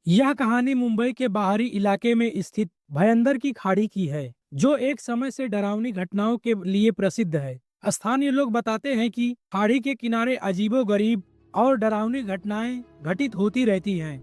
यह कहानी मुंबई के बाहरी इलाके में स्थित भयंदर की खाड़ी की है, जो एक समय से डरावनी घटनाओं के लिए प्रसिद्ध है। स्थानीय लोग बताते हैं कि खाड़ी के किनारे अजीबोगरीब और डरावनी घटनाएं घटित होती रहती हैं।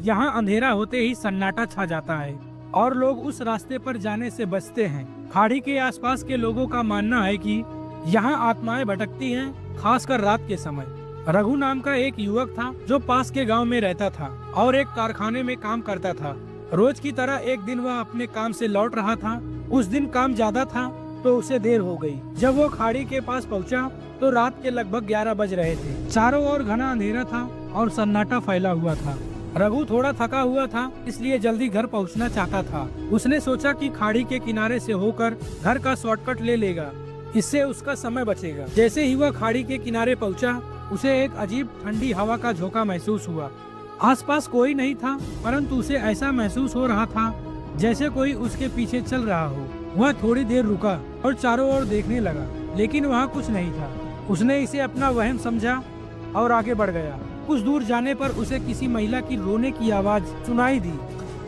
यहाँ अंधेरा होते ही सन्नाटा छा जाता है और लोग उस रास्ते पर जाने से बचते हैं। खाड़ी के आसपास के लोगों का मानना है कि यहाँ आत्माएं भटकती हैं, खासकर रात के समय। रघु नाम का एक युवक था जो पास के गांव में रहता था और एक कारखाने में काम करता था। रोज की तरह एक दिन वह अपने काम से लौट रहा था। उस दिन काम ज्यादा था तो उसे देर हो गई। जब वो खाड़ी के पास पहुंचा तो रात के लगभग 11 बज रहे थे। चारों ओर घना अंधेरा था और सन्नाटा फैला हुआ था। रघु थोड़ा थका हुआ था, इसलिए जल्दी घर पहुंचना चाहता था। उसने सोचा कि खाड़ी के किनारे से होकर घर का शॉर्टकट ले लेगा, इससे उसका समय बचेगा। जैसे ही वह खाड़ी के किनारे पहुंचा, उसे एक अजीब ठंडी हवा का झोंका महसूस हुआ। आसपास कोई नहीं था, परंतु उसे ऐसा महसूस हो रहा था जैसे कोई उसके पीछे चल रहा हो। वह थोड़ी देर रुका और चारों ओर देखने लगा, लेकिन वहाँ कुछ नहीं था। उसने इसे अपना वहम समझा और आगे बढ़ गया। कुछ दूर जाने पर उसे किसी महिला की रोने की आवाज सुनाई दी।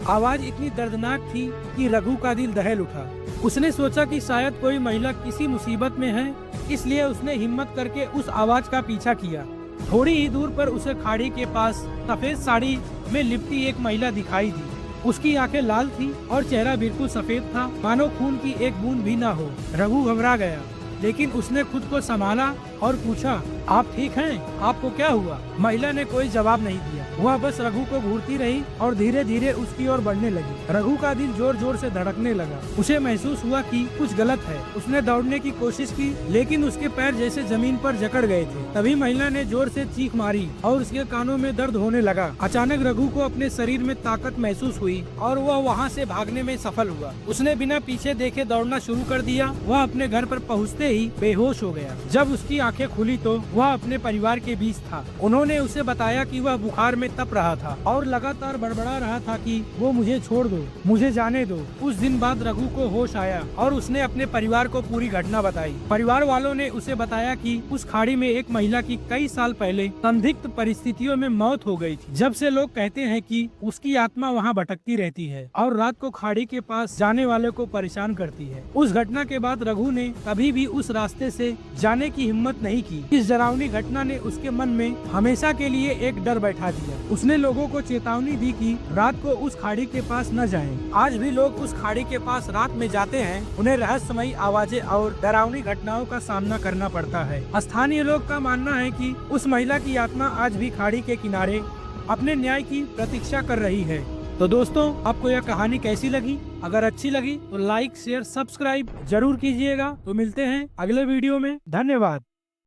आवाज इतनी दर्दनाक थी कि रघु का दिल दहल उठा। उसने सोचा कि शायद कोई महिला किसी मुसीबत में है, इसलिए उसने हिम्मत करके उस आवाज का पीछा किया। थोड़ी ही दूर पर उसे खाड़ी के पास सफेद साड़ी में लिपटी एक महिला दिखाई दी। उसकी आंखें लाल थी और चेहरा बिल्कुल सफेद था, मानो खून की एक बूंद भी ना हो। रघु घबरा गया, लेकिन उसने खुद को संभाला और पूछा, आप ठीक हैं? आपको क्या हुआ? महिला ने कोई जवाब नहीं दिया। वह बस रघु को घूरती रही और धीरे धीरे उसकी ओर बढ़ने लगी। रघु का दिल जोर जोर से धड़कने लगा। उसे महसूस हुआ कि कुछ गलत है। उसने दौड़ने की कोशिश की, लेकिन उसके पैर जैसे जमीन पर जकड़ गए थे। तभी महिला ने जोर से चीख मारी और उसके कानों में दर्द होने लगा। अचानक रघु को अपने शरीर में ताकत महसूस हुई और वह वहाँ से भागने में सफल हुआ। उसने बिना पीछे देखे दौड़ना शुरू कर दिया। वह अपने घर पर पहुँचते ही बेहोश हो गया। जब उसकी आंखें खुली तो वह अपने परिवार के बीच था। उन्होंने उसे बताया कि वह बुखार में तप रहा था और लगातार बड़बड़ा रहा था कि वो मुझे छोड़ दो, मुझे जाने दो। उस दिन बाद रघु को होश आया और उसने अपने परिवार को पूरी घटना बताई। परिवार वालों ने उसे बताया कि उस खाड़ी में एक महिला की कई साल पहले संदिग्ध परिस्थितियों में मौत हो गई थी। जब से लोग कहते हैं कि उसकी आत्मा वहाँ भटकती रहती है और रात को खाड़ी के पास जाने वाले को परेशान करती है। उस घटना के बाद रघु ने कभी भी उस रास्ते से जाने की हिम्मत नहीं की। इस डरावनी घटना ने उसके मन में हमेशा के लिए एक डर बैठा दिया। उसने लोगों को चेतावनी दी कि रात को उस खाड़ी के पास न जाएं। आज भी लोग उस खाड़ी के पास रात में जाते हैं। उन्हें रहस्यमयी आवाजें और डरावनी घटनाओं का सामना करना पड़ता है। स्थानीय लोग का मानना है कि उस महिला की आत्मा आज भी खाड़ी के किनारे अपने न्याय की प्रतीक्षा कर रही है। तो दोस्तों, आपको यह कहानी कैसी लगी? अगर अच्छी लगी तो लाइक, शेयर, सब्सक्राइब जरूर कीजिएगा। तो मिलते हैं अगले वीडियो में। धन्यवाद।